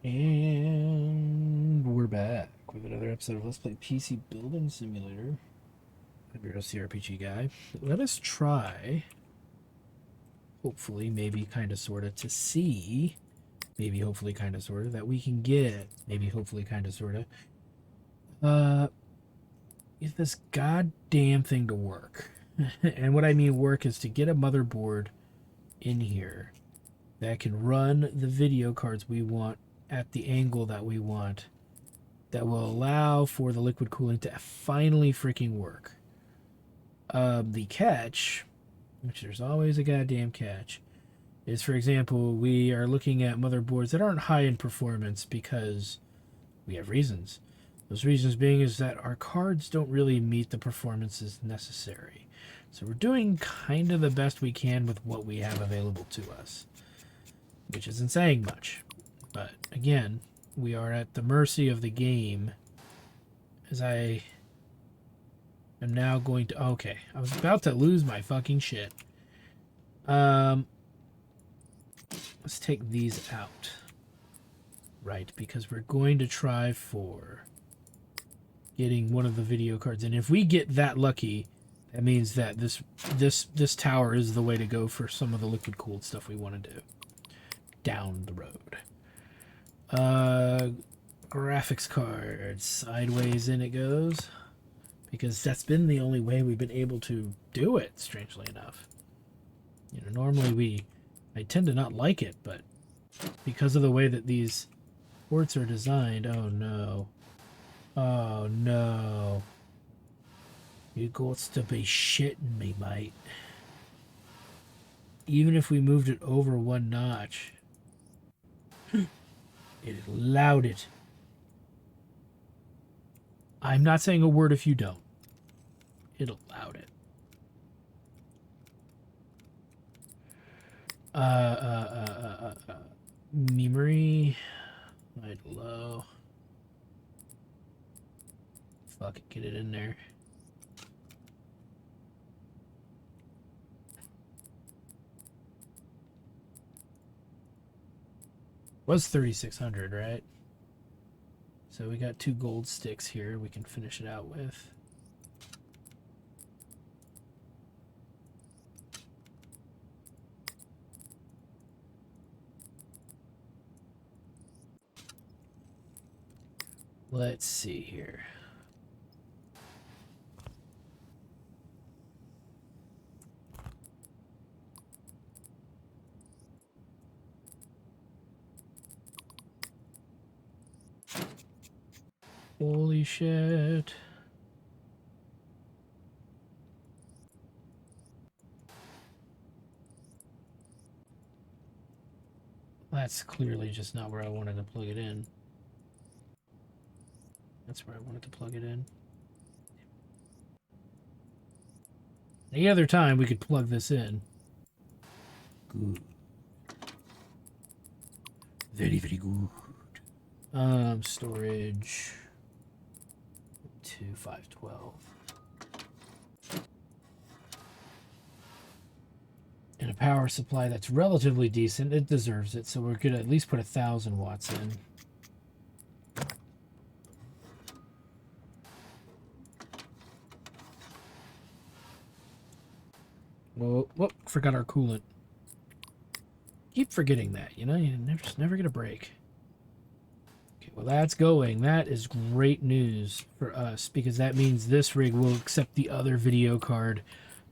And we're back with another episode of Let's Play PC Building Simulator. I'm your CRPG guy. Let us try, hopefully, maybe kind of sort of, to see, maybe hopefully kind of sort of, that we can get, maybe hopefully kind of sort of, get this goddamn thing to work. And what I mean work is to get a motherboard in here that can run the video cards we want at the angle that we want, that will allow for the liquid cooling to finally freaking work. The catch, which there's always a goddamn catch, is, for example, we are looking at motherboards that aren't high in performance because we have reasons. Those reasons being is that our cards don't really meet the performances necessary. So we're doing kind of the best we can with what we have available to us, which isn't saying much. But again, we are at the mercy of the game, as I am now going to... Okay, I was about to lose my fucking shit. Let's take these out. Right, because we're going to try for getting one of the video cards. And if we get that lucky, that means that this tower is the way to go for some of the liquid cooled stuff we want to do down the road. Graphics card, sideways in it goes, because that's been the only way we've been able to do it, strangely enough. You know, normally I tend to not like it, but because of the way that these ports are designed, oh no. Oh no. You got to be shitting me, mate. Even if we moved it over one notch, it allowed it. I'm not saying a word if you don't. It allowed it. Memory. Right low. Fuck it, get it in there. Was 3600, right? So we got 2 gold sticks here we can finish it out with. Let's see here. Holy shit. That's clearly just not where I wanted to plug it in. That's where I wanted to plug it in. Any other time we could plug this in. Good. Very, very good. Storage. 512. And a power supply that's relatively decent. It deserves it, so we're gonna at least put 1,000 watts in. Whoa, whoop, forgot our coolant. Keep forgetting that, you know, you just never get a break. Okay, well that's going. That is great news for us, because that means this rig will accept the other video card,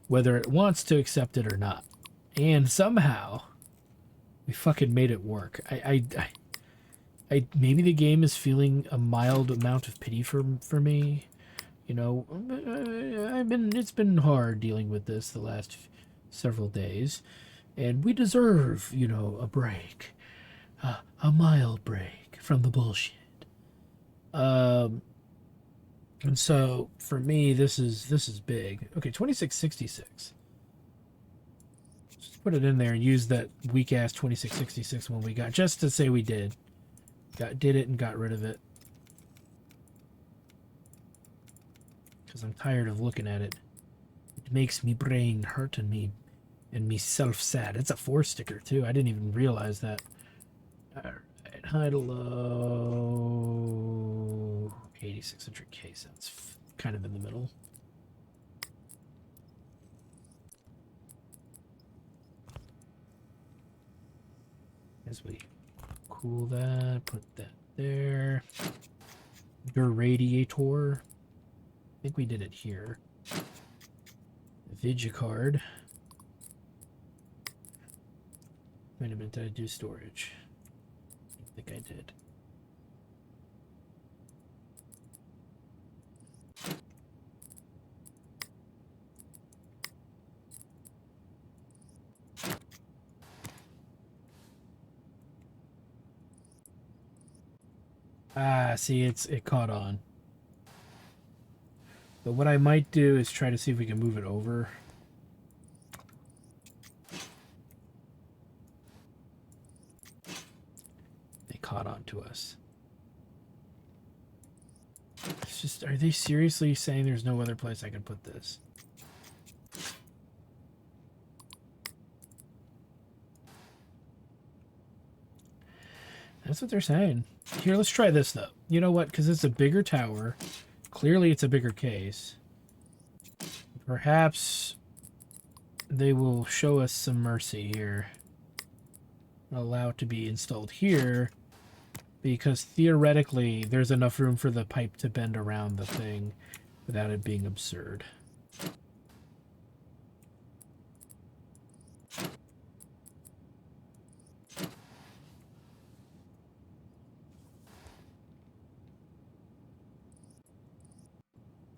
whether it wants to accept it or not. And somehow, we fucking made it work. Maybe the game is feeling a mild amount of pity for me. You know, it's been hard dealing with this the last several days, and we deserve, you know, a break, a mild break from the bullshit. And so for me, this is big. Okay, 2666. Just put it in there and use that weak ass 2666 one we got, just to say we did it and got rid of it. Because I'm tired of looking at it. It makes me brain hurt and me self sad. It's a 4 sticker too. I didn't even realize that. All right. high to low. 8600K sounds kind of in the middle. As we cool that, put that there. Your radiator. I think we did it here. Vigicard. Wait a minute, did I do storage? I think I did. Ah, see, it caught on. But what I might do is try to see if we can move it over. They caught on to us. It's just, are they seriously saying there's no other place I can put this? That's what they're saying. Here, let's try this, though. You know what? Because it's a bigger tower. Clearly, it's a bigger case. Perhaps they will show us some mercy here. Allow it to be installed here. Because theoretically, there's enough room for the pipe to bend around the thing without it being absurd.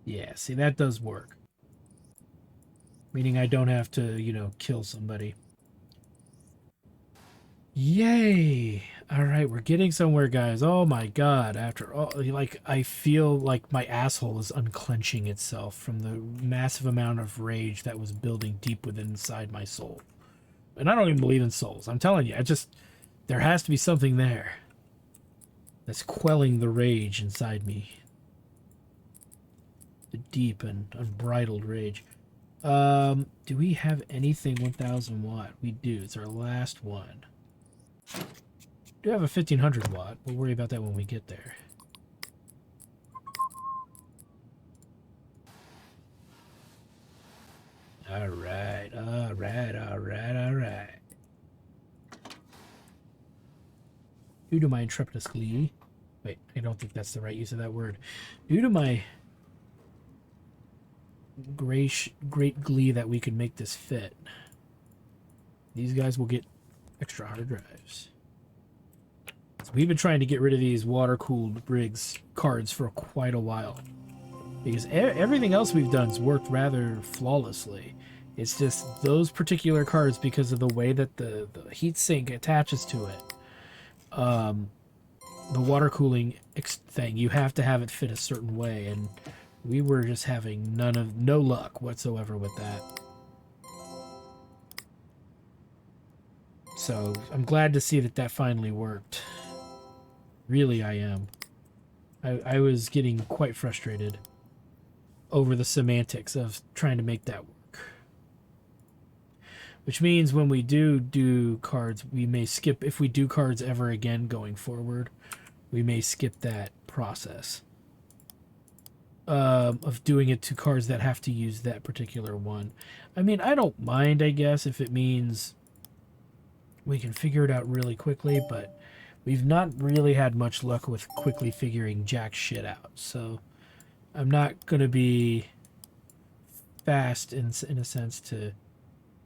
Yeah, see, that does work. Meaning I don't have to, you know, kill somebody. Yay! Alright, we're getting somewhere, guys. Oh my god. After all, like, I feel like my asshole is unclenching itself from the massive amount of rage that was building deep within inside my soul. And I don't even believe in souls. I'm telling you, there has to be something there that's quelling the rage inside me. The deep and unbridled rage. Do we have anything 1000 watt? We do. It's our last one. We do have a 1500 watt. We'll worry about that when we get there. Alright, alright, alright, alright. Due to my intrepidous glee. Wait, I don't think that's the right use of that word. Due to my great glee that we could make this fit, these guys will get extra hard drives. So we've been trying to get rid of these water-cooled Briggs cards for quite a while. Because everything else we've done's worked rather flawlessly. It's just those particular cards, because of the way that the heatsink attaches to it. The water cooling thing, you have to have it fit a certain way, and we were just having no luck whatsoever with that. So I'm glad to see that finally worked. Really, I am. I was getting quite frustrated over the semantics of trying to make that work. Which means when we do cards, we may skip, if we do cards ever again going forward, we may skip that process of doing it to cards that have to use that particular one. I mean, I don't mind, I guess, if it means we can figure it out really quickly, but we've not really had much luck with quickly figuring jack shit out. So I'm not going to be fast in a sense to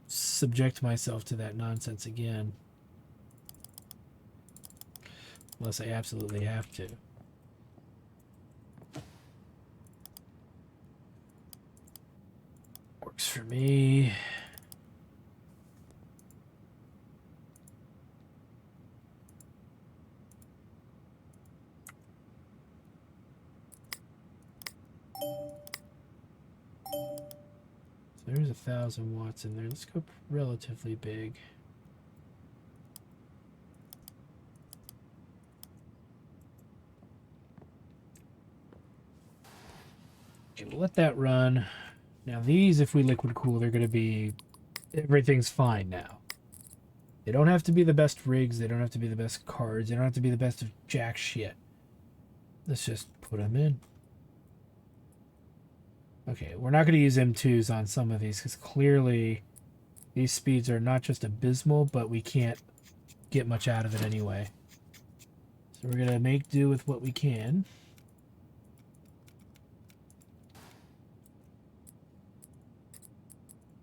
subject myself to that nonsense again. Unless I absolutely have to. Works for me. So there's 1000 watts in there. Let's go relatively big. Okay, we'll let that run. Now these, if we liquid cool, they're going to be, everything's fine now. They don't have to be the best rigs. They don't have to be the best cards. They don't have to be the best of jack shit. Let's just put them in. Okay, we're not going to use M2s on some of these because clearly these speeds are not just abysmal, but we can't get much out of it anyway. So we're going to make do with what we can.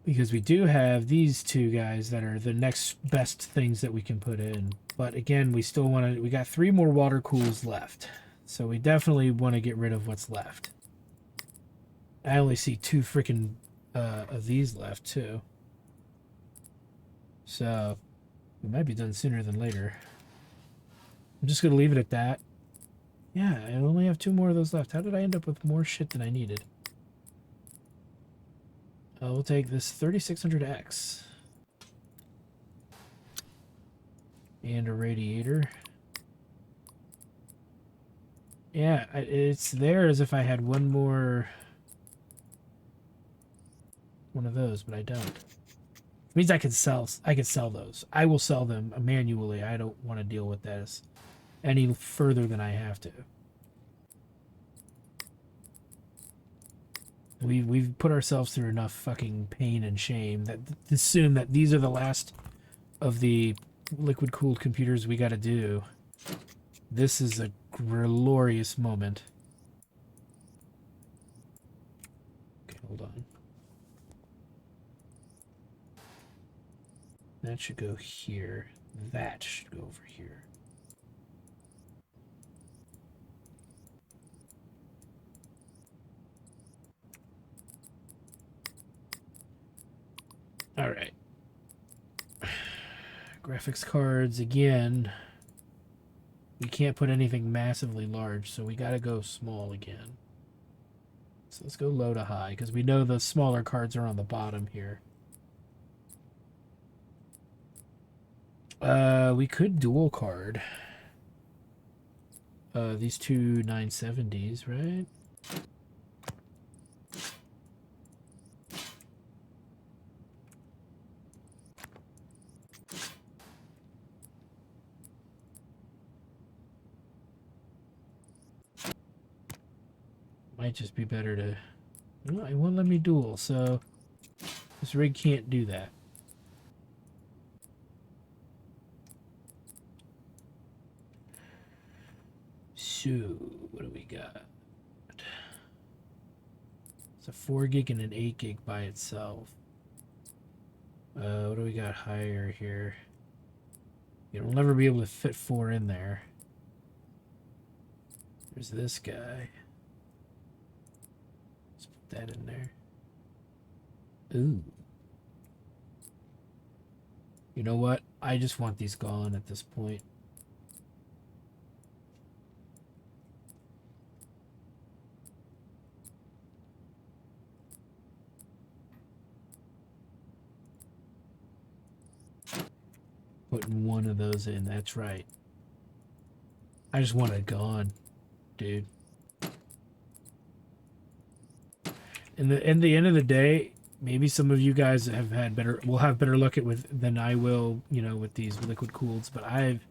Because we do have these two guys that are the next best things that we can put in. But again, we still want to... We got 3 more water cools left. So we definitely want to get rid of what's left. I only see 2 freaking of these left, too. So we might be done sooner than later. I'm just going to leave it at that. Yeah, I only have 2 more of those left. How did I end up with more shit than I needed? We'll take this 3600X. And a radiator. Yeah, it's there as if I had one more... one of those, but I don't. It means I can sell those. I will sell them manually. I don't want to deal with this any further than I have to. We've put ourselves through enough fucking pain and shame that to assume that these are the last of the liquid cooled computers we got to do. This is a glorious moment. Okay, hold on. That should go here. That should go over here. All right. Graphics cards again. We can't put anything massively large, so we got to go small again. So let's go low to high because we know the smaller cards are on the bottom here. We could dual card these 2 970s, right? Might just be better to... No, it won't let me duel, so this rig can't do that. So, what do we got? It's a 4 gig and an 8 gig by itself. What do we got higher here? We'll never be able to fit 4 in there. There's this guy. Let's put that in there. Ooh. You know what? I just want these gone at this point. Putting one of those in, that's right. I just want it gone, dude. In the end of the day, maybe some of you guys will have better luck than I will, with these liquid cooleds, but I've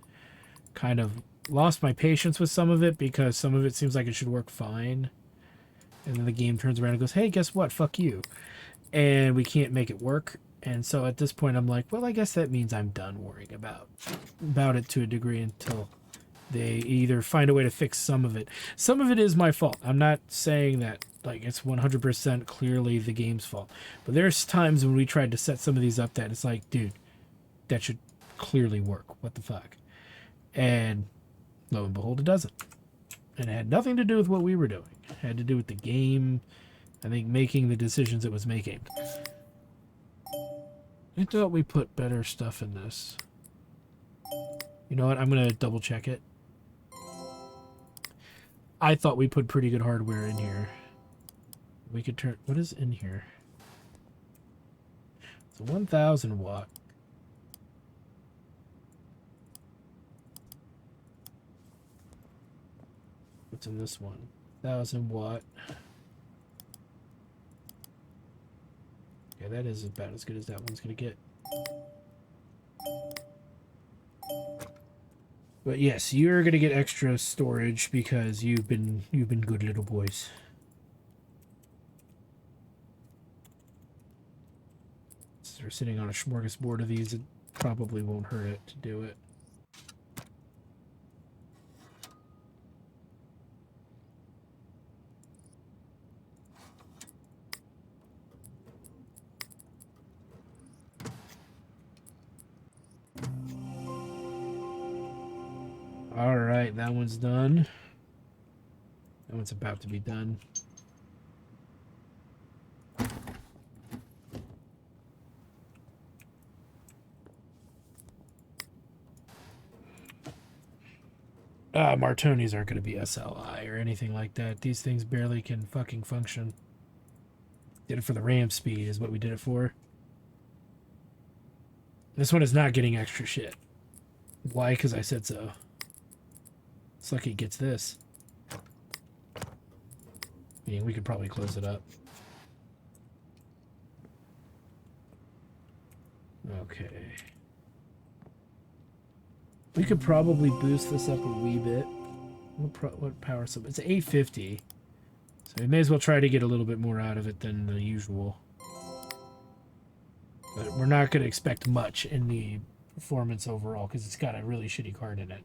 kind of lost my patience with some of it because some of it seems like it should work fine. And then the game turns around and goes, hey, guess what? Fuck you. And we can't make it work. And so at this point, I'm like, well, I guess that means I'm done worrying about it to a degree until they either find a way to fix some of it. Some of it is my fault. I'm not saying that like it's 100% clearly the game's fault. But there's times when we tried to set some of these up that it's like, dude, that should clearly work. What the fuck? And lo and behold, it doesn't. And it had nothing to do with what we were doing. It had to do with the game, I think, making the decisions it was making. I thought we put better stuff in this. You know what? I'm going to double check it. I thought we put pretty good hardware in here. We could turn... What is in here? It's a 1000 watt. What's in this one? 1000 watt. Okay, that is about as good as that one's gonna get. But yes, you're gonna get extra storage because you've been good little boys. Since we're sitting on a smorgasbord of these, it probably won't hurt it to do it. All right, that one's done. That one's about to be done. Martonis aren't going to be SLI or anything like that. These things barely can fucking function. Did it for the RAM speed is what we did it for. This one is not getting extra shit. Why? Because I said so. It's lucky it gets this. I mean, we could probably close it up. Okay. We could probably boost this up a wee bit. What power sub? It's 850. So we may as well try to get a little bit more out of it than the usual. But we're not going to expect much in the performance overall because it's got a really shitty card in it.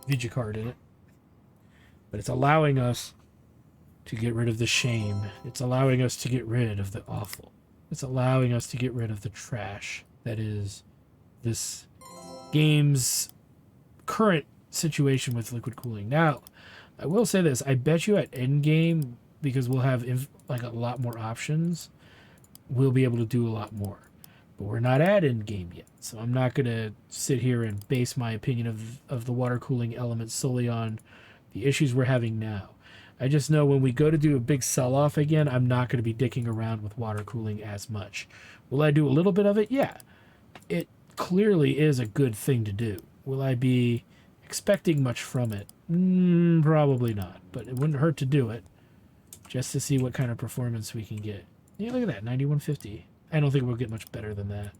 Vidya card in it. But it's allowing us to get rid of the shame. It's allowing us to get rid of the awful. It's allowing us to get rid of the trash that is this game's current situation with liquid cooling. Now, I will say this. I bet you at endgame, because we'll have like a lot more options, we'll be able to do a lot more. But we're not at endgame yet. So I'm not going to sit here and base my opinion of the water cooling element solely on the issues we're having now. I just know when we go to do a big sell-off again, I'm not going to be dicking around with water cooling as much. Will I do a little bit of it? Yeah. It clearly is a good thing to do. Will I be expecting much from it? Probably not. But it wouldn't hurt to do it just to see what kind of performance we can get. Yeah, look at that, 9150. I don't think we'll get much better than that.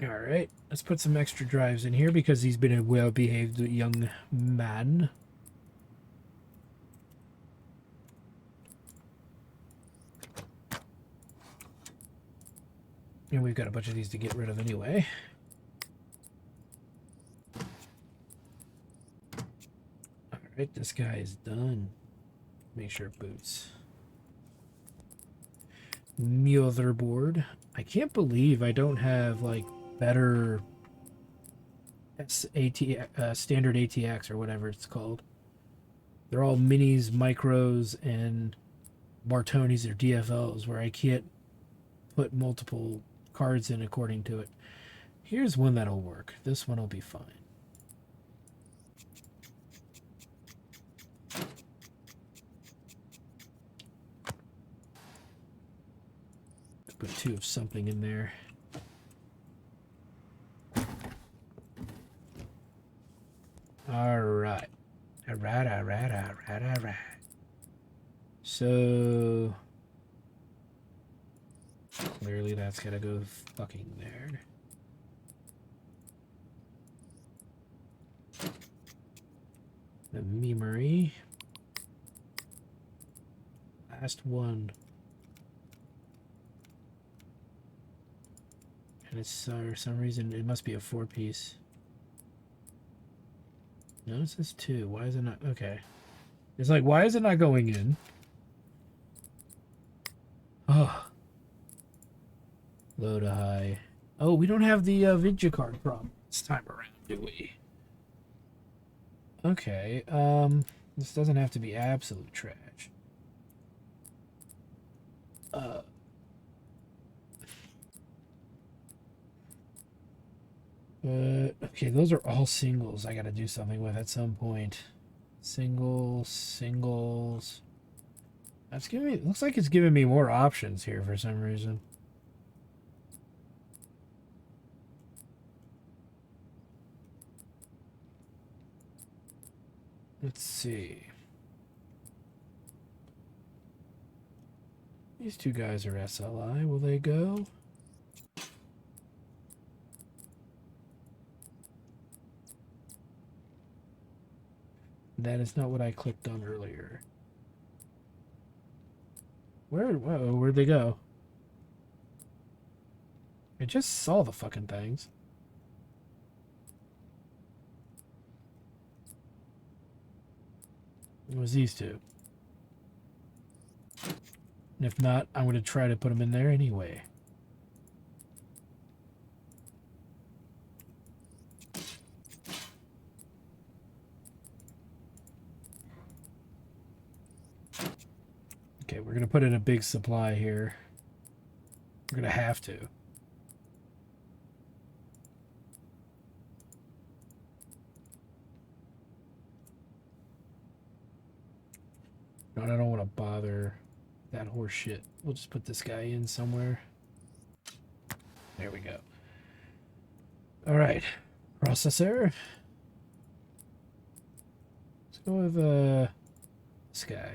All right, let's put some extra drives in here because he's been a well-behaved young man. And we've got a bunch of these to get rid of anyway. All right, this guy is done. Make sure it boots. Motherboard. I can't believe I don't have like better standard ATX or whatever it's called. They're all minis, micros, and Martonis or DFLs where I can't put multiple cards in according to it. Here's one that'll work. This one will be fine. Put two of something in there. Alright. Alright. So clearly that's gotta go fucking there. The memory. Last one. And it's for some reason it must be a 4-piece. No, it says 2. Why is it not? Okay. It's like, why is it not going in? Oh. Low to high. Oh, we don't have the Vidya card problem this time around, do we? Okay. This doesn't have to be absolute trash. Okay, those are all singles I gotta do something with at some point. Singles. That's giving me, looks like it's giving me more options here for some reason. Let's see. These two guys are SLI. Will they go? That is not what I clicked on earlier. Whoa, where'd they go? I just saw the fucking things. It was these two. And if not, I'm going to try to put them in there anyway. Okay, we're going to put in a big supply here. We're going to have to. No, I don't want to bother that horse shit. We'll just put this guy in somewhere. There we go. All right. Processor. Let's go with this guy.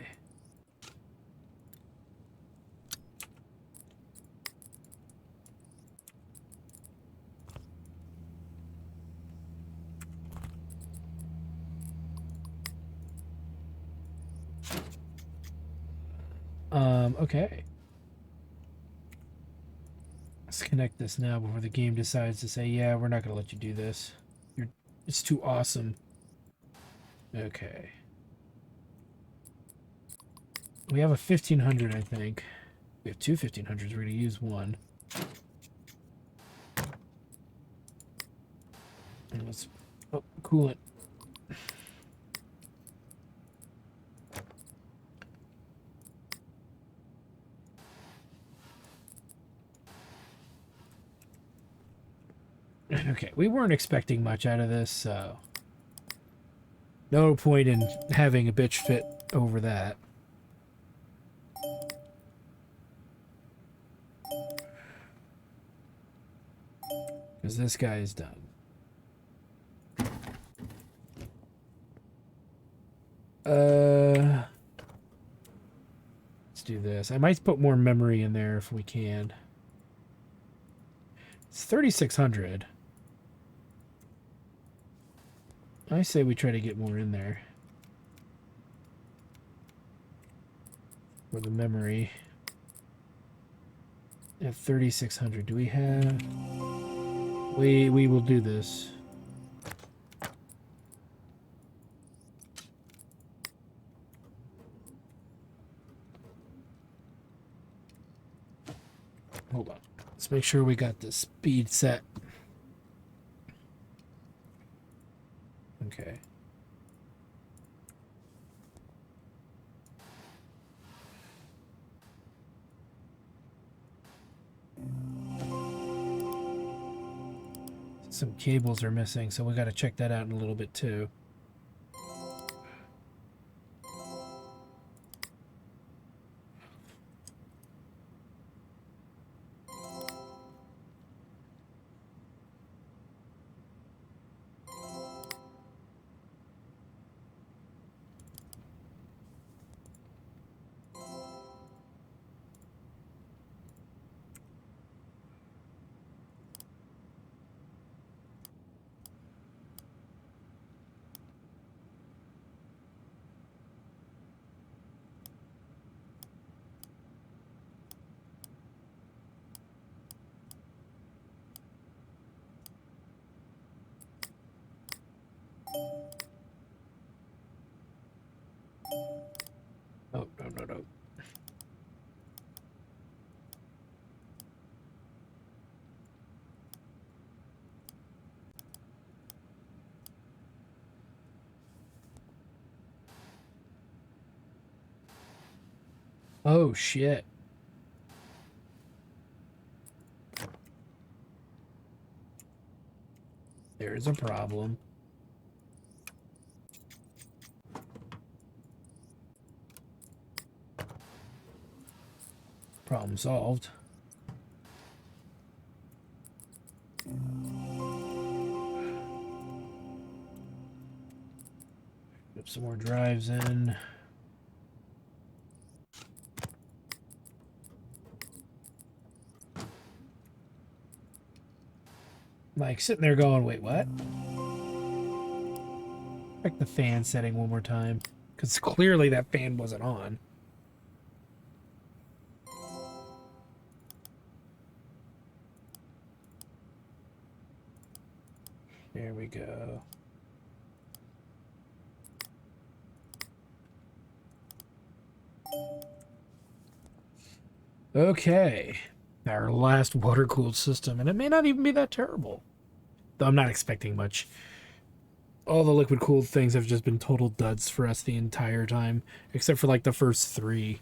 Okay. Let's connect this now before the game decides to say, yeah, we're not going to let you do this. It's too awesome. Okay. We have a 1500, I think. We have two 1500s. We're going to use one. And let's cool it. Okay, we weren't expecting much out of this, so no point in having a bitch fit over that. Because this guy is done. Let's do this. I might put more memory in there if we can. It's 3600. I say we try to get more in there for the memory. At 3600, do we have? We will do this. Hold on. Let's make sure we got the speed set. Okay. Some cables are missing, so we got to check that out in a little bit too. Oh, no. Oh, shit. There's a problem. Problem solved. Put some more drives in. Like sitting there going, wait, what? check the fan setting one more time, because clearly that fan wasn't on. There we go. Okay. Our last water-cooled system, and it may not even be that terrible. Though I'm not expecting much. All the liquid-cooled things have just been total duds for us the entire time, except for like the first 3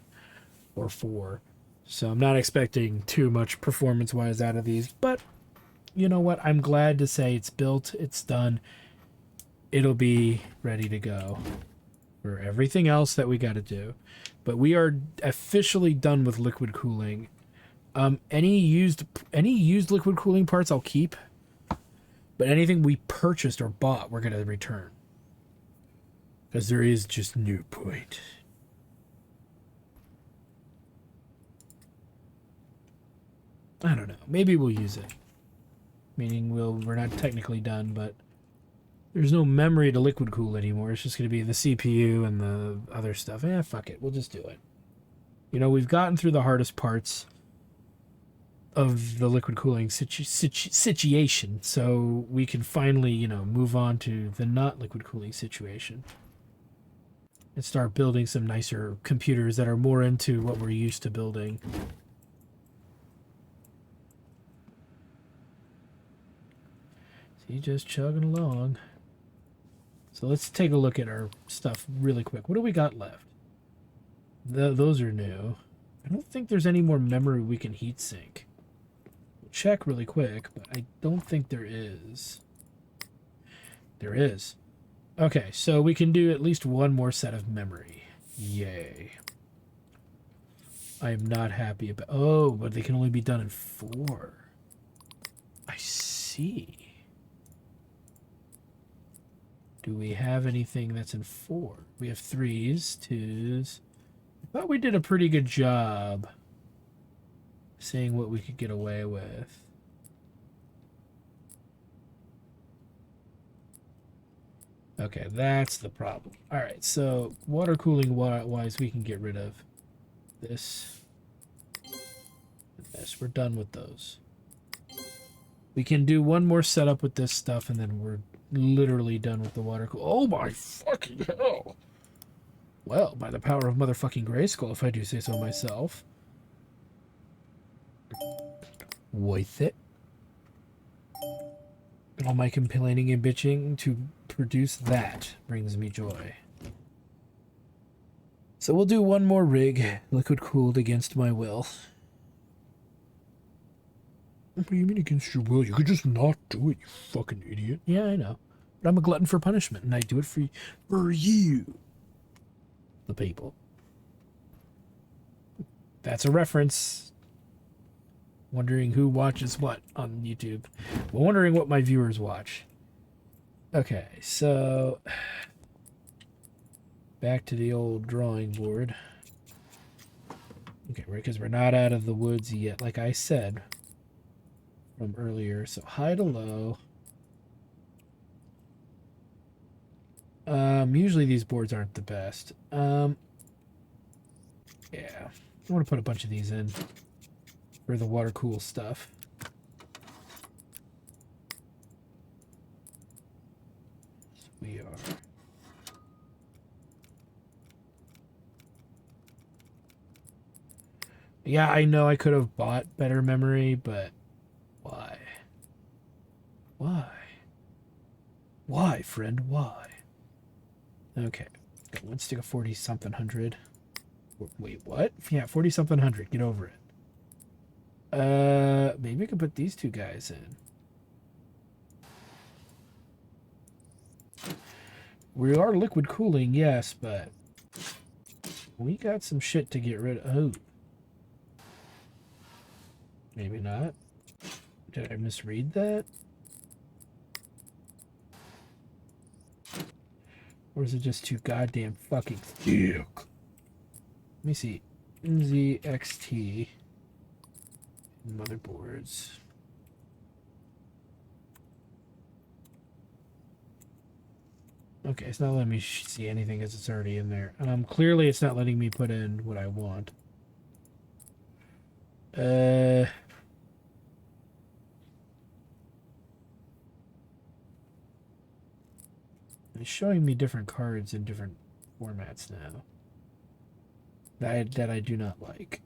or 4. So I'm not expecting too much performance-wise out of these, but you know what? I'm glad to say it's built, it's done. It'll be ready to go for everything else that we got to do. But we are officially done with liquid cooling. Any used liquid cooling parts I'll keep, but anything we purchased or bought we're gonna return, because there is just no point. I don't know. Maybe we'll use it. Meaning we're not technically done, but there's no memory to liquid cool anymore. It's just gonna be the CPU and the other stuff. Fuck it. We'll just do it. You know, we've gotten through the hardest parts of the liquid cooling situation, so we can finally, you know, move on to the not liquid cooling situation and start building some nicer computers that are more into what we're used to building. See, just chugging along. So let's take a look at our stuff really quick. What do we got left? Those are new. I don't think there's any more memory we can heat sink. Check really quick, but I don't think there is. There is. Okay, so we can do at least one more set of memory. Yay. I am not happy about... Oh, but they can only be done in 4. I see. Do we have anything that's in 4? We have 3s, 2s. I thought we did a pretty good job seeing what we could get away with. Okay, that's the problem. All right, so water cooling wise, we can get rid of this and this. We're done with those. We can do one more setup with this stuff, and then we're literally done with the water cool. Oh my fucking hell! Well, by the power of motherfucking Grayskull, if I do say so myself. Worth it. All my complaining and bitching to produce that brings me joy. So we'll do one more rig, liquid cooled against my will. What do you mean against your will? You could just not do it, you fucking idiot. Yeah, I know. But I'm a glutton for punishment, and I do it for you. The people. That's a reference. Wondering who watches what on YouTube. Well, wondering what my viewers watch. Okay, so back to the old drawing board. Okay, because we're not out of the woods yet, like I said from earlier. So high to low. Usually these boards aren't the best. Yeah, I want to put a bunch of these in for the water cool stuff. So we are. Yeah, I know I could have bought better memory, but why? Why? Why, friend? Why? Okay, got one stick of 40-something hundred. Wait, what? Yeah, 40-something hundred. Get over it. Maybe I could put these two guys in. We are liquid cooling, yes, but we got some shit to get rid of. Oh. Maybe not. Did I misread that? Or is it just too goddamn fucking thick? Let me see. MZXT motherboards. Okay, it's not letting me see anything because it's already in there. Clearly it's not letting me put in what I want. It's showing me different cards in different formats now. That I do not like.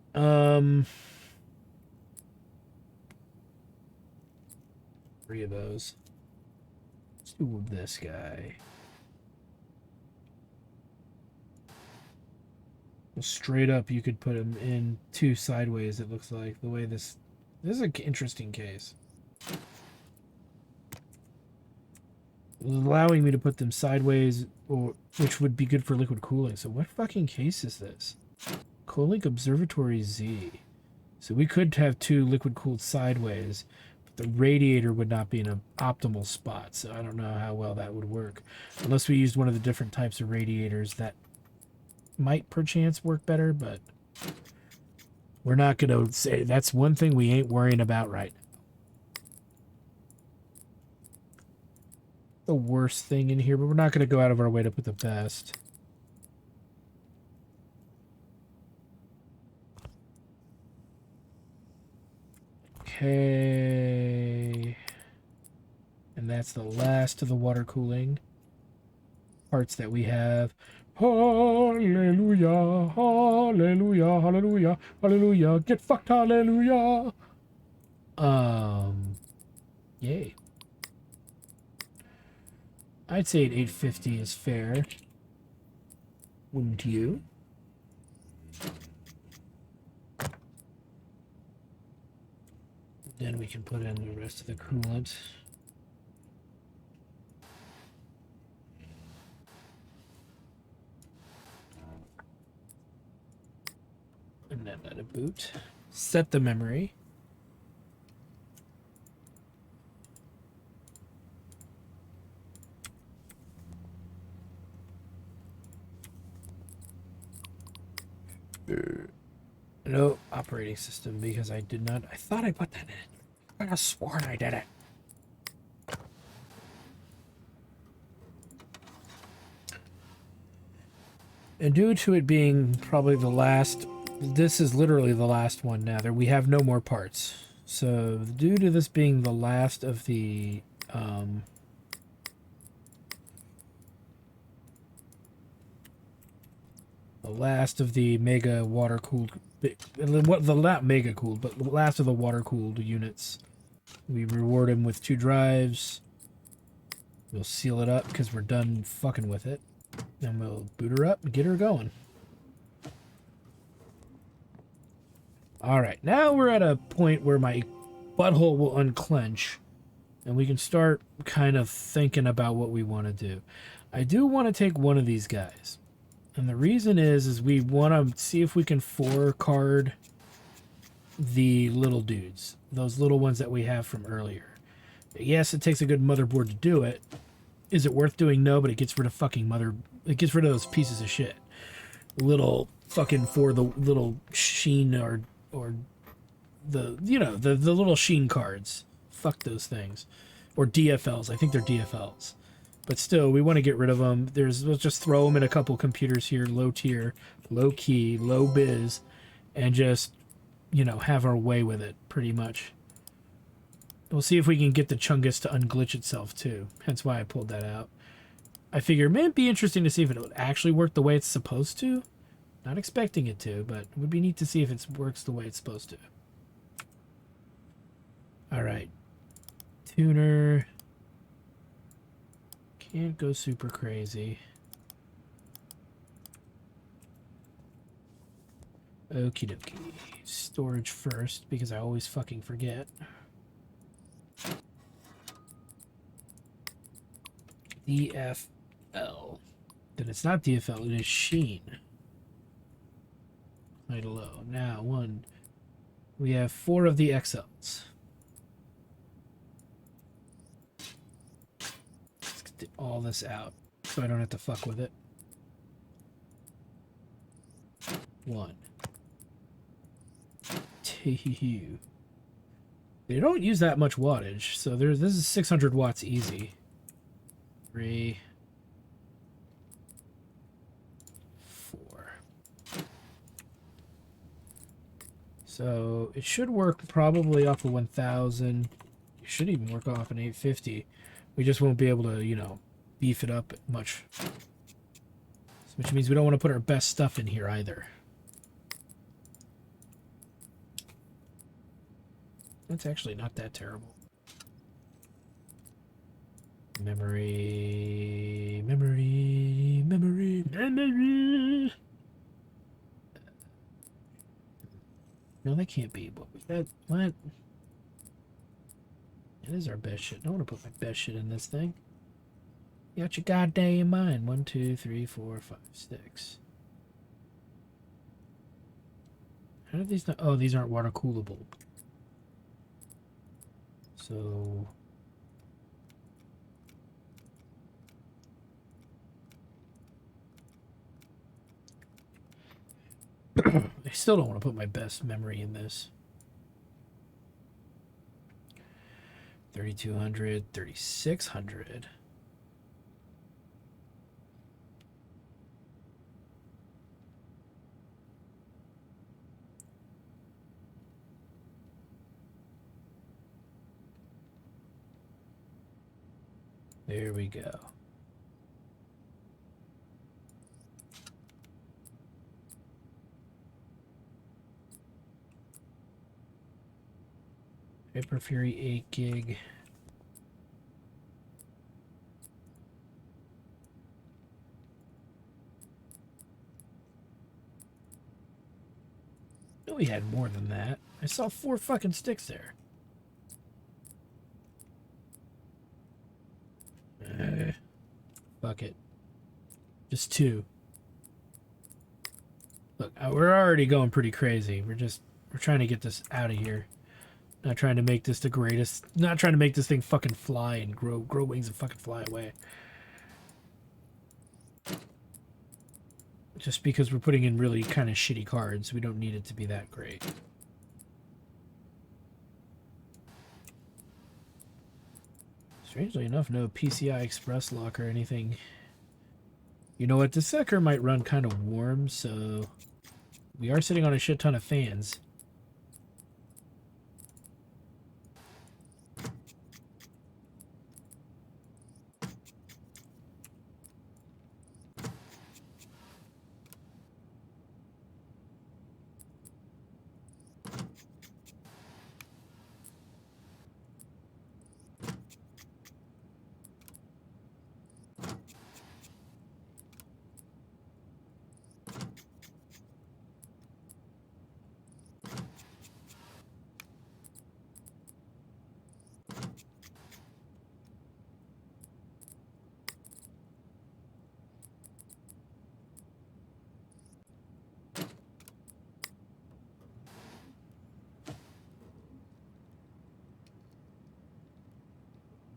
Three of those. Let's do this guy. Well, straight up, you could put him in two sideways, it looks like. The way this is an interesting case. It was allowing me to put them sideways, or which would be good for liquid cooling. So what fucking case is this? Coolink Observatory Z. So we could have two liquid cooled sideways, but the radiator would not be in an optimal spot. So I don't know how well that would work. Unless we used one of the different types of radiators that might perchance work better, but we're not going to say that's one thing we ain't worrying about right now. The worst thing in here, but we're not going to go out of our way to put the best. Okay. And that's the last of the water cooling parts that we have. Hallelujah, hallelujah, hallelujah, hallelujah. Get fucked, hallelujah. Yay. I'd say an 850 is fair. Wouldn't you? Then we can put in the rest of the coolant. And then let it boot. Set the memory. No operating system because I did not. I thought I put that in. I could have sworn I did it. And due to it being probably the last, this is literally the last one now. We have no more parts. So due to this being the last of the mega water cooled, not mega cooled, but the last of the water cooled units, we reward him with 2 drives. We'll seal it up because we're done fucking with it. And we'll boot her up and get her going. Alright, now we're at a point where my butthole will unclench. And we can start kind of thinking about what we want to do. I do want to take one of these guys. And the reason is we want to see if we can 4-card the little dudes. Those little ones that we have from earlier. Yes, it takes a good motherboard to do it. Is it worth doing? No, but it gets rid of it gets rid of those pieces of shit. Little fucking for the little sheen or the, you know, the little sheen cards. Fuck those things. Or DFLs. I think they're DFLs. But still, we want to get rid of them. We'll just throw them in a couple computers here, low tier, low key, low biz, and just, you know, have our way with it, pretty much. We'll see if we can get the Chungus to unglitch itself, too. Hence why I pulled that out. I figure it may be interesting to see if it would actually work the way it's supposed to. Not expecting it to, but it would be neat to see if it works the way it's supposed to. Alright. Tuner. Can't go super crazy. Okie dokie. Storage first, because I always fucking forget. DFL. Then it's not DFL, it is Sheen. High to low. Now, we have 4 of the XLs. Let's get all this out so I don't have to fuck with it. 1. 2. They don't use that much wattage, so this is 600 watts easy. 3. So it should work probably off of 1000. It should even work off an 850. We just won't be able to, you know, beef it up much. Which means we don't want to put our best stuff in here either. That's actually not that terrible. Memory, memory, memory, memory. No, that can't be. What? That is our best shit. I don't want to put my best shit in this thing. You got your goddamn mind. 1, 2, 3, 4, 5, 6. How do these not? Oh, these aren't water coolable. So I still don't want to put my best memory in this. 3200, 3600. There we go. Hyper Fury 8 gig. I knew we had more than that. I saw 4 fucking sticks there. Fuck it. Just 2. Look, we're already going pretty crazy. We're trying to get this out of here. Not trying to make this the greatest. Not trying to make this thing fucking fly and grow wings and fucking fly away. Just because we're putting in really kind of shitty cards, we don't need it to be that great. Strangely enough, no PCI Express lock or anything. You know what? This sucker might run kind of warm, so we are sitting on a shit ton of fans.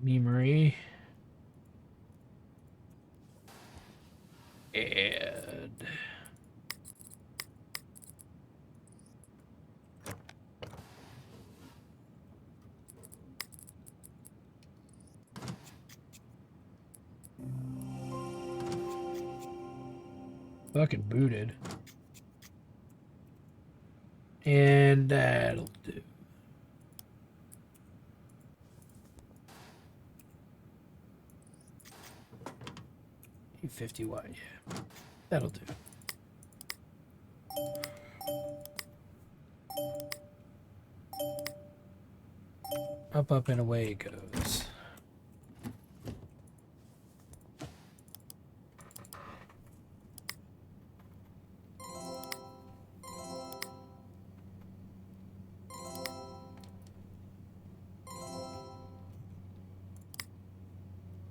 Memory. And fucking booted. And that'll do. 50 watt, yeah. That'll do. Up, and away it goes.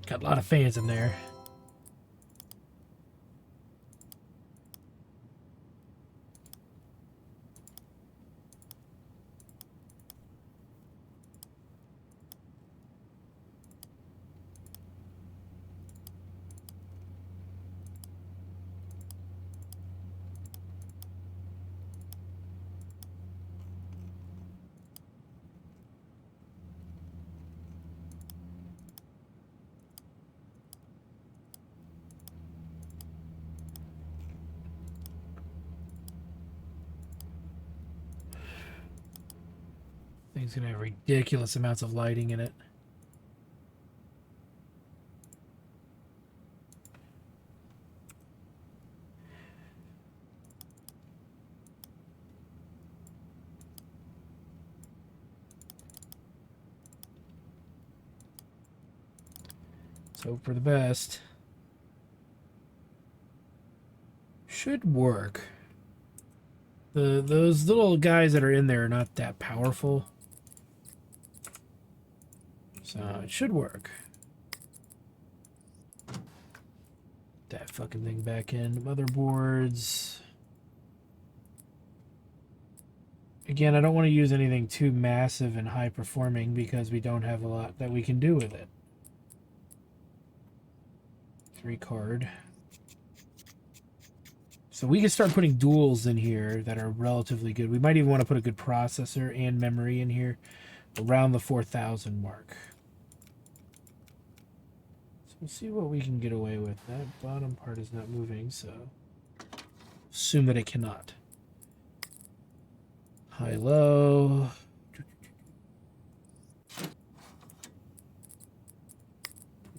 Got a lot of fans in there. Thing's gonna have ridiculous amounts of lighting in it. Let's hope for the best. Should work. Those little guys that are in there are not that powerful. So it should work. That fucking thing back in. Motherboards. Again, I don't want to use anything too massive and high performing because we don't have a lot that we can do with it. 3 card. So we can start putting duals in here that are relatively good. We might even want to put a good processor and memory in here around the 4,000 mark. So we'll see what we can get away with. That bottom part is not moving, so assume that it cannot. High, low.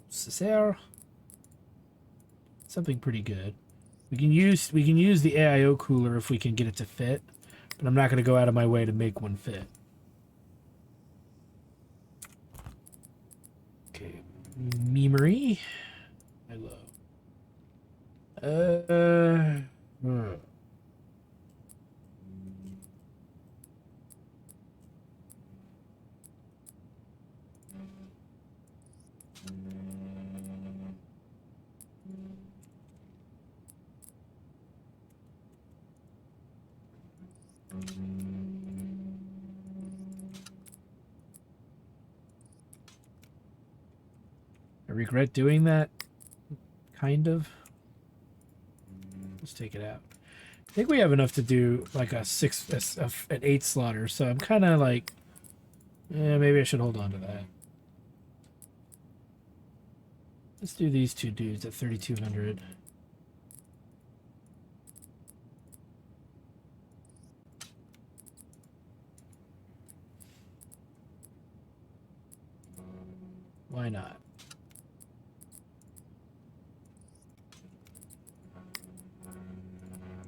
Cesar. Something pretty good. We can use the AIO cooler if we can get it to fit, but I'm not going to go out of my way to make one fit. Okay, memory. Hello. I regret doing that, kind of. Let's take it out. I think we have enough to do like an 8 slaughter, so I'm kind of like, maybe I should hold on to that. Let's do these 2 dudes at 3,200. Why not?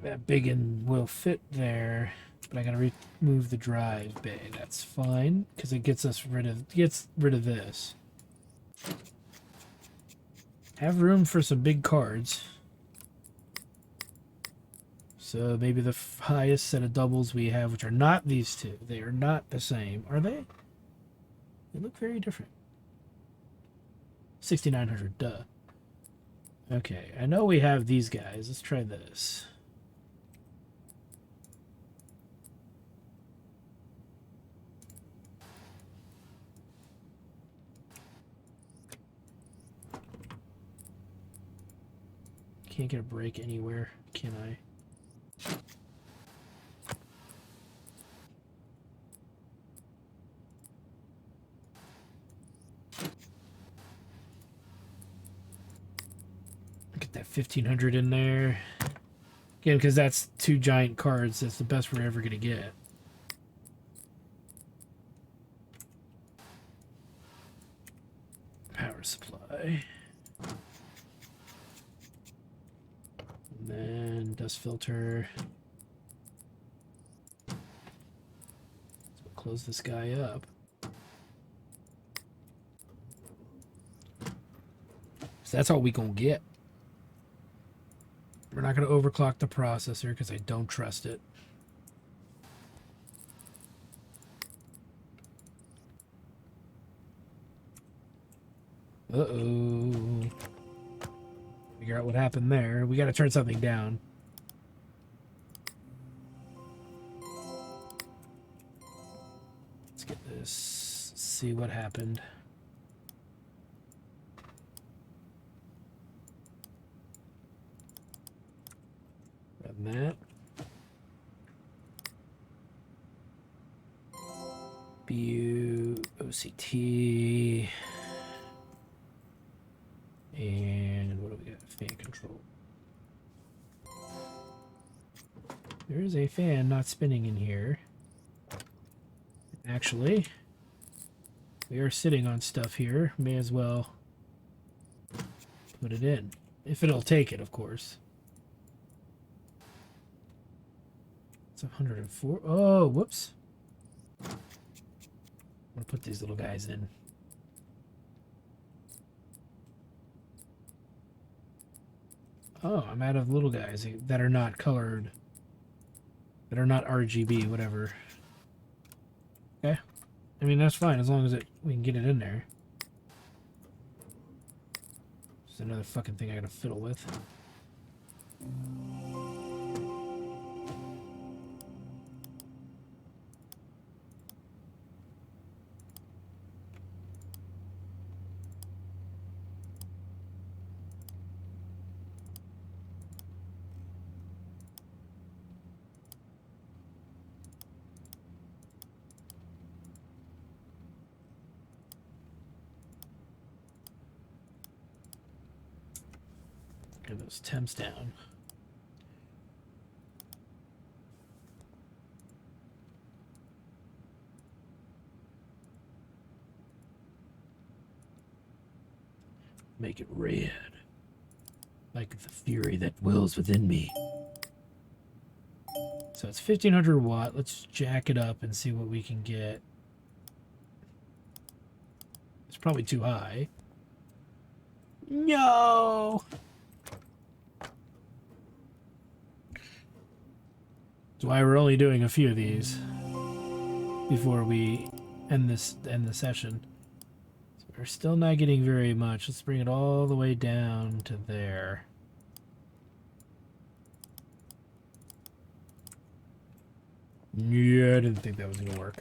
That big one will fit there, but I gotta remove the drive bay. That's fine because it gets rid of this. Have room for some big cards. So maybe the highest set of doubles we have, which are not these two, they are not the same, are they? They look very different. 6,900, duh. Okay, I know we have these guys. Let's try this. Can't get a break anywhere, can I? Get that 1,500 in there. Again, because that's 2 giant cards. That's the best we're ever going to get. Power supply. And then dust filter. So we'll close this guy up. So that's all we gonna get. We're not gonna overclock the processor because I don't trust it. Uh-oh. Figure out what happened there. We gotta turn something down. Let's get this. See what happened. Grab that. BU, OCT. And what do we got? Fan control. There is a fan not spinning in here. Actually, we are sitting on stuff here. May as well put it in. If it'll take it, of course. It's 104. Oh, whoops. I'm going to put these little guys in. Oh, I'm out of little guys that are not colored. That are not RGB, whatever. Okay. I mean, that's fine as long as we can get it in there. Just another fucking thing I gotta fiddle with. Get those temps down. Make it red. Like the fury that dwells within me. So it's 1500 watt. Let's jack it up and see what we can get. It's probably too high. No! That's why we're only doing a few of these before we end the session. So we're still not getting very much. Let's bring it all the way down to there. Yeah, I didn't think that was gonna work.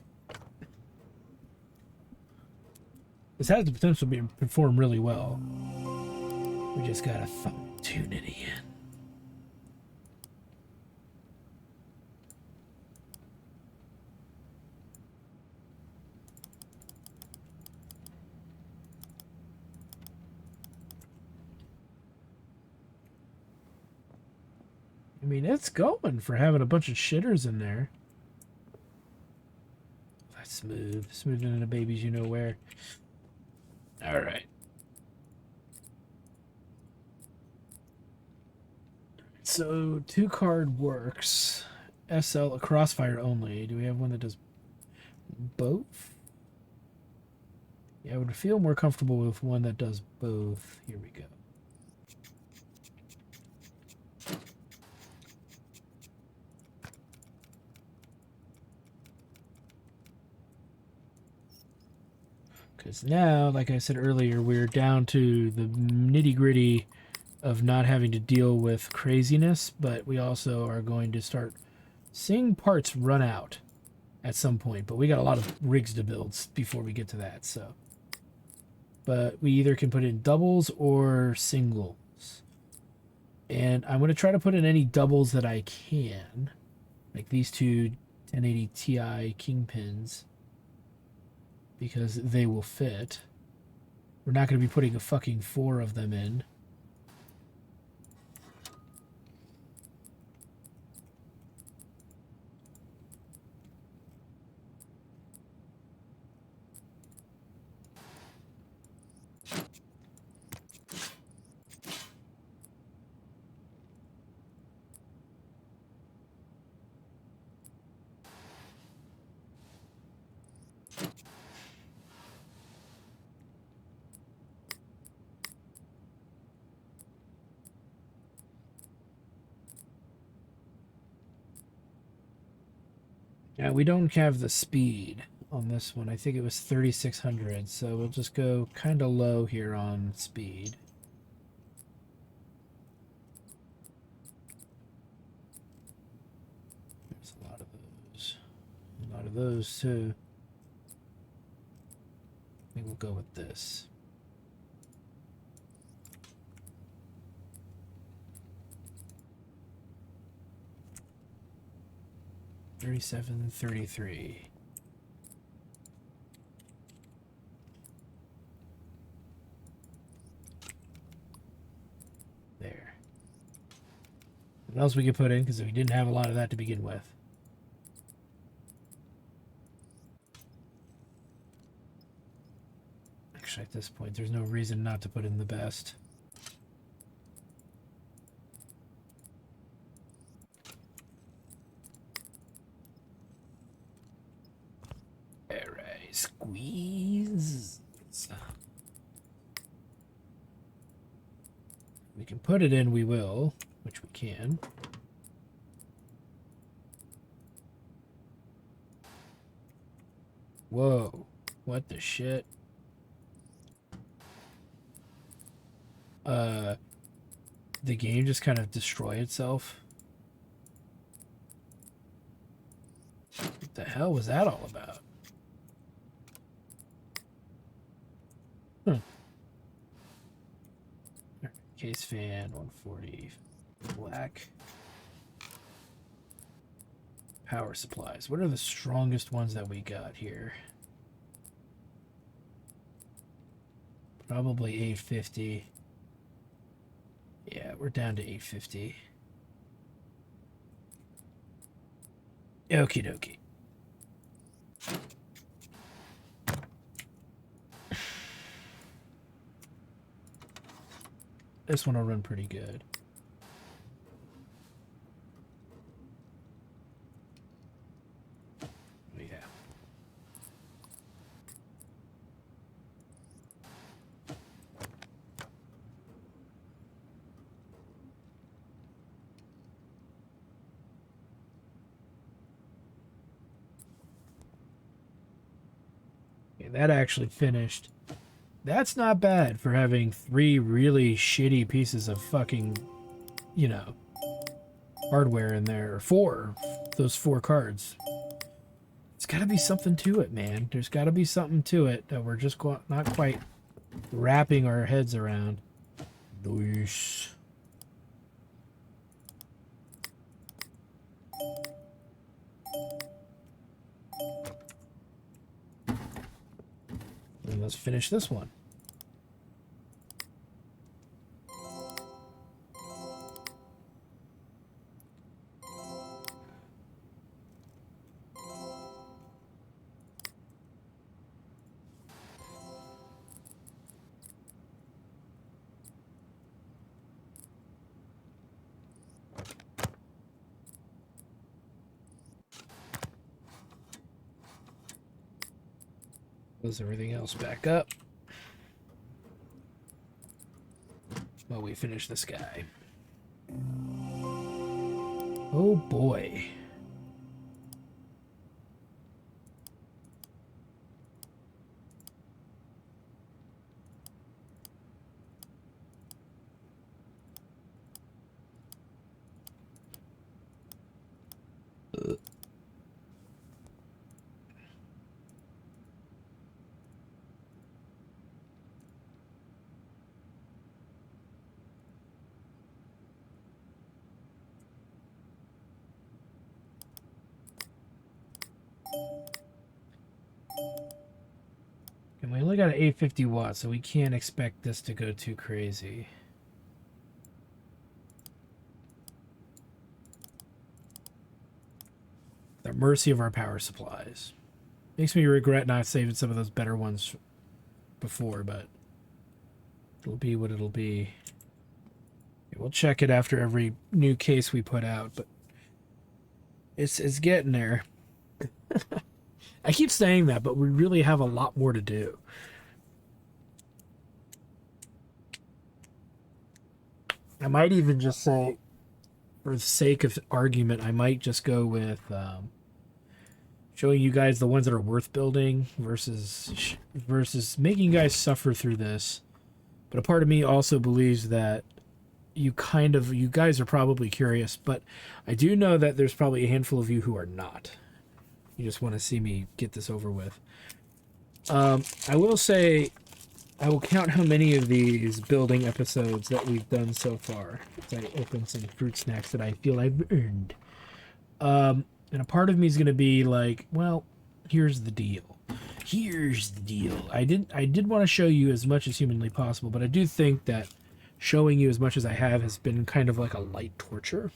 This has the potential to perform really well. We just gotta tune it in. I mean, it's going for having a bunch of shitters in there. That's smooth. Smoother than a baby's you-know-where. Alright. So, 2-card works. SL, a crossfire only. Do we have one that does both? Yeah, I would feel more comfortable with one that does both. Here we go. Because now, like I said earlier, we're down to the nitty-gritty of not having to deal with craziness, but we also are going to start seeing parts run out at some point. But we got a lot of rigs to build before we get to that, so. But we either can put in doubles or singles. And I'm going to try to put in any doubles that I can. Like these two 1080 Ti Kingpins. Because they will fit. We're not going to be putting a fucking 4 of them in. Yeah, we don't have the speed on this one. I think it was 3600, so we'll just go kind of low here on speed. There's a lot of those. A lot of those, too. I think we'll go with this. $37.33. There. What else we could put in, because we didn't have a lot of that to begin with. this point. There's no reason not to put in the best. Alright, squeeze. We can put it in, we will, which we can. Whoa, what the shit? The game just kind of destroyed itself. What the hell was that all about? Huh. Case fan, 140. Black. Power supplies. What are the strongest ones that we got here? Probably 850. Yeah, we're down to 850. Okie dokie. This one will run pretty good. Yeah. Okay, that actually finished. That's not bad for having 3 really shitty pieces of fucking, you know, hardware in there. Or 4. Those 4 cards. It's got to be something to it, man. There's got to be something to it that we're just not quite wrapping our heads around. Nice. And let's finish this one. Close everything else back up while we finish this guy. Oh boy. And we only got an 850 watts, so we can't expect this to go too crazy. The mercy of our power supplies. Makes me regret not saving some of those better ones before, but it'll be what it'll be. We'll check it after every new case we put out, but it's getting there. I keep saying that, but we really have a lot more to do. I might even just say, for the sake of argument, I might just go with showing you guys the ones that are worth building versus making you guys suffer through this. But a part of me also believes that you guys are probably curious, but I do know that there's probably a handful of you who are not. You just want to see me get this over with. I will say, I will count how many of these building episodes that we've done so far. As I open some fruit snacks that I feel I've earned. And a part of me is going to be like, well, here's the deal. Here's the deal. I did want to show you as much as humanly possible, but I do think that showing you as much as I have has been kind of like a light torture.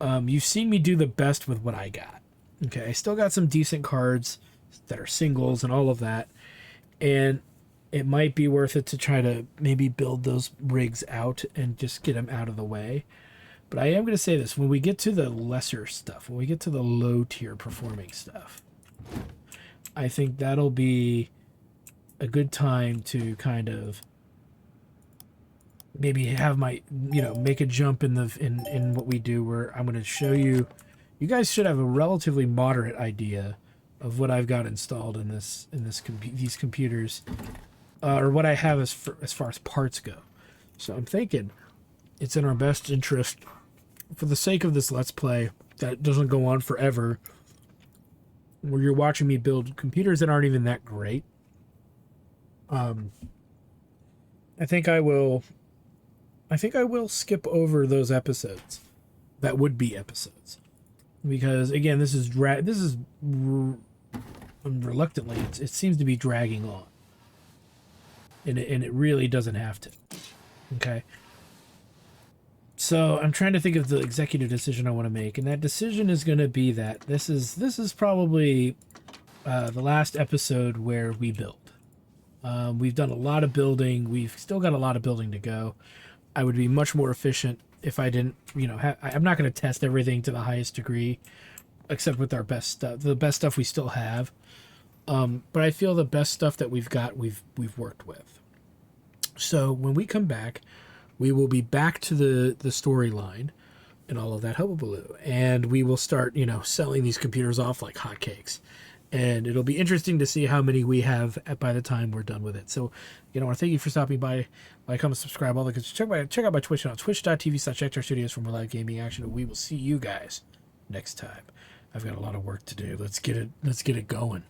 You've seen me do the best with what I got. Okay, I still got some decent cards that are singles and all of that. And it might be worth it to try to maybe build those rigs out and just get them out of the way. But I am going to say this, when we get to the lesser stuff, when we get to the low tier performing stuff, I think that'll be a good time to kind of maybe have my, make a jump in in what we do, where I'm going to show you. You guys should have a relatively moderate idea of what I've got installed in these computers, or what I have as far as parts go. So I'm thinking it's in our best interest, for the sake of this Let's Play that doesn't go on forever, where you're watching me build computers that aren't even that great. I think I will skip over those episodes that would be episodes, because again, this is reluctantly, it seems to be dragging on, and it really doesn't have to. Okay, so I'm trying to think of the executive decision I want to make, and that decision is going to be that this is probably the last episode where we build. We've done a lot of building. We've still got a lot of building to go. I would be much more efficient if I didn't, I'm not going to test everything to the highest degree, except with our best stuff, the best stuff we still have. But I feel the best stuff that we've got, we've worked with. So when we come back, we will be back to the storyline and all of that hubbubaloo, and we will start, selling these computers off like hotcakes. And it'll be interesting to see how many we have by the time we're done with it. So, I want to thank you for stopping by. Like, comment, subscribe, all the good. Check out my Twitch channel, twitch.tv/HectorStudios, for more live gaming action. And we will see you guys next time. I've got a lot of work to do. Let's get it going.